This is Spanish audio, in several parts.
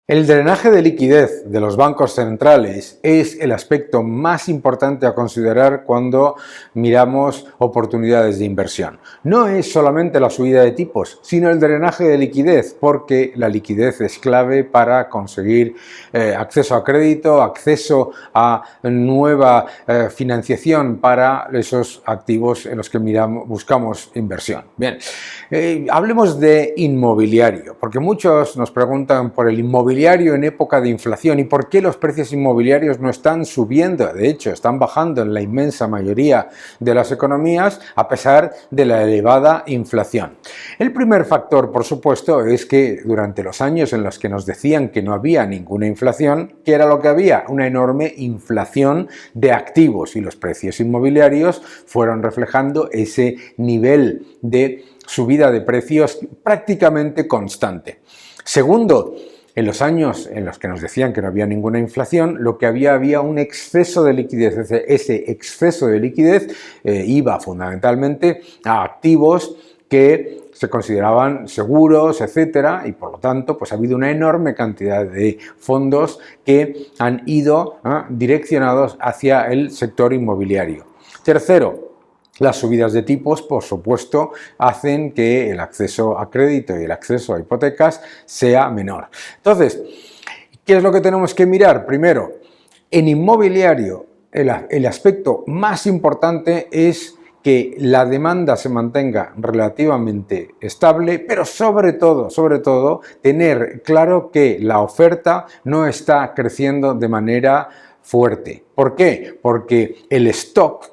El drenaje de liquidez de los bancos centrales es el aspecto más importante a considerar cuando miramos oportunidades de inversión. No es solamente la subida de tipos, sino el drenaje de liquidez, porque la liquidez es clave para conseguir acceso a crédito, acceso a nueva financiación para esos activos en los que buscamos inversión. Bien, hablemos de inmobiliario, porque muchos nos preguntan por el inmobiliario en época de inflación y por qué los precios inmobiliarios no están subiendo, de hecho están bajando en la inmensa mayoría de las economías a pesar de la elevada inflación. El primer factor, por supuesto, es que durante los años en los que nos decían que no había ninguna inflación, ¿qué era lo que había? Una enorme inflación de activos, y los precios inmobiliarios fueron reflejando ese nivel de subida de precios prácticamente constante. Segundo, en los años en los que nos decían que no había ninguna inflación, lo que había un exceso de liquidez. Ese exceso de liquidez iba fundamentalmente a activos que se consideraban seguros, etcétera, y por lo tanto pues ha habido una enorme cantidad de fondos que han ido direccionados hacia el sector inmobiliario. Tercero, las subidas de tipos, por supuesto, hacen que el acceso a crédito y el acceso a hipotecas sea menor. Entonces, ¿qué es lo que tenemos que mirar? Primero, en inmobiliario, el aspecto más importante es que la demanda se mantenga relativamente estable, pero sobre todo, tener claro que la oferta no está creciendo de manera fuerte. ¿Por qué? Porque el stock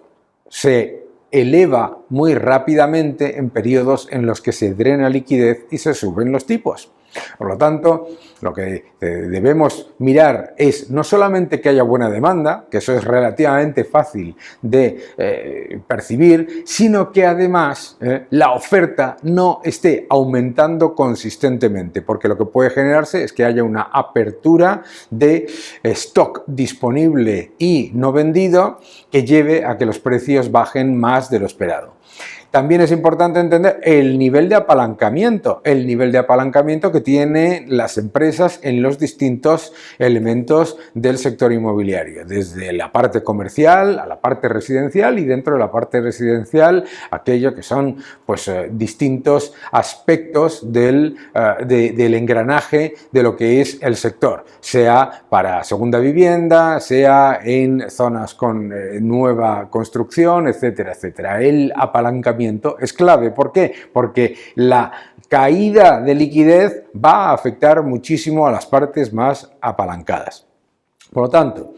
se eleva muy rápidamente en periodos en los que se drena liquidez y se suben los tipos. Por lo tanto, lo que debemos mirar es no solamente que haya buena demanda, que eso es relativamente fácil de percibir, sino que además la oferta no esté aumentando consistentemente, porque lo que puede generarse es que haya una apertura de stock disponible y no vendido que lleve a que los precios bajen más de lo esperado. También es importante entender el nivel de apalancamiento que tienen las empresas en los distintos elementos del sector inmobiliario, desde la parte comercial a la parte residencial y dentro de la parte residencial aquello que son pues distintos aspectos del engranaje de lo que es el sector, sea para segunda vivienda, sea en zonas con nueva construcción, etcétera, etcétera. El apalancamiento es clave. ¿Por qué? Porque la caída de liquidez va a afectar muchísimo a las partes más apalancadas. Por lo tanto,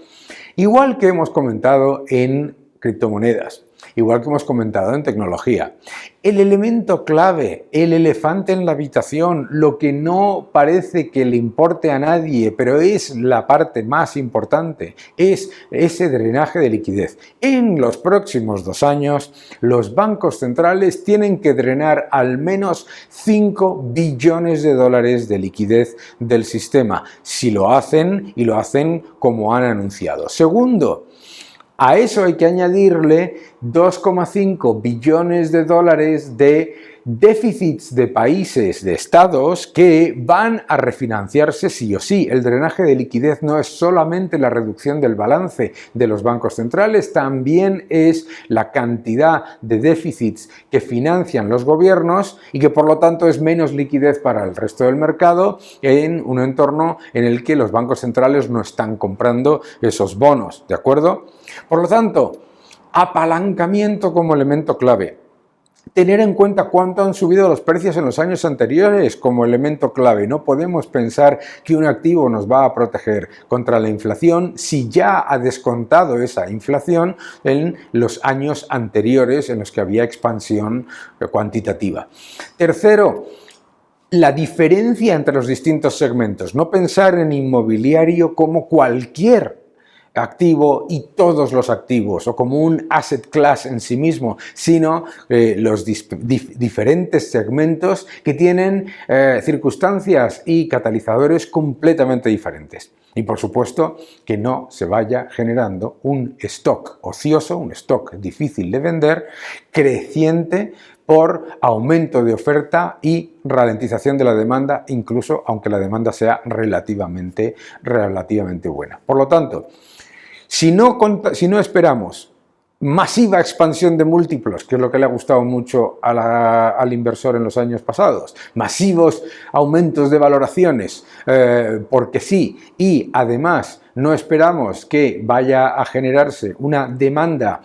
igual que hemos comentado en criptomonedas, igual que hemos comentado en tecnología, el elemento clave, el elefante en la habitación, lo que no parece que le importe a nadie, pero es la parte más importante, es ese drenaje de liquidez. En los próximos 2 años, los bancos centrales tienen que drenar al menos 5 billones de dólares de liquidez del sistema, si lo hacen y lo hacen como han anunciado. Segundo, a eso hay que añadirle 2,5 billones de dólares de déficits de países, de estados, que van a refinanciarse sí o sí. El drenaje de liquidez no es solamente la reducción del balance de los bancos centrales, también es la cantidad de déficits que financian los gobiernos y que por lo tanto es menos liquidez para el resto del mercado en un entorno en el que los bancos centrales no están comprando esos bonos, ¿de acuerdo? Por lo tanto, apalancamiento como elemento clave. Tener en cuenta cuánto han subido los precios en los años anteriores como elemento clave. No podemos pensar que un activo nos va a proteger contra la inflación si ya ha descontado esa inflación en los años anteriores en los que había expansión cuantitativa. Tercero, la diferencia entre los distintos segmentos. No pensar en inmobiliario como cualquier activo y todos los activos o como un asset class en sí mismo, sino los diferentes segmentos que tienen circunstancias y catalizadores completamente diferentes. Y por supuesto que no se vaya generando un stock ocioso, un stock difícil de vender, creciente, por aumento de oferta y ralentización de la demanda, incluso aunque la demanda sea relativamente buena. Por lo tanto, si no esperamos masiva expansión de múltiplos, que es lo que le ha gustado mucho al inversor en los años pasados, masivos aumentos de valoraciones, porque sí, y además no esperamos que vaya a generarse una demanda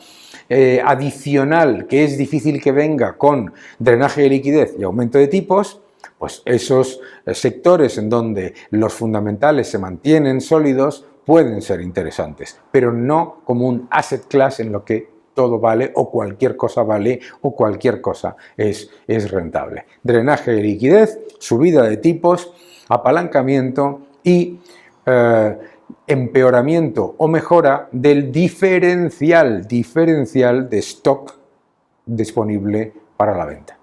adicional que es difícil que venga con drenaje de liquidez y aumento de tipos, pues esos sectores en donde los fundamentales se mantienen sólidos pueden ser interesantes, pero no como un asset class en lo que todo vale o cualquier cosa vale o cualquier cosa es rentable. Drenaje de liquidez, subida de tipos, apalancamiento y empeoramiento o mejora del diferencial de stock disponible para la venta.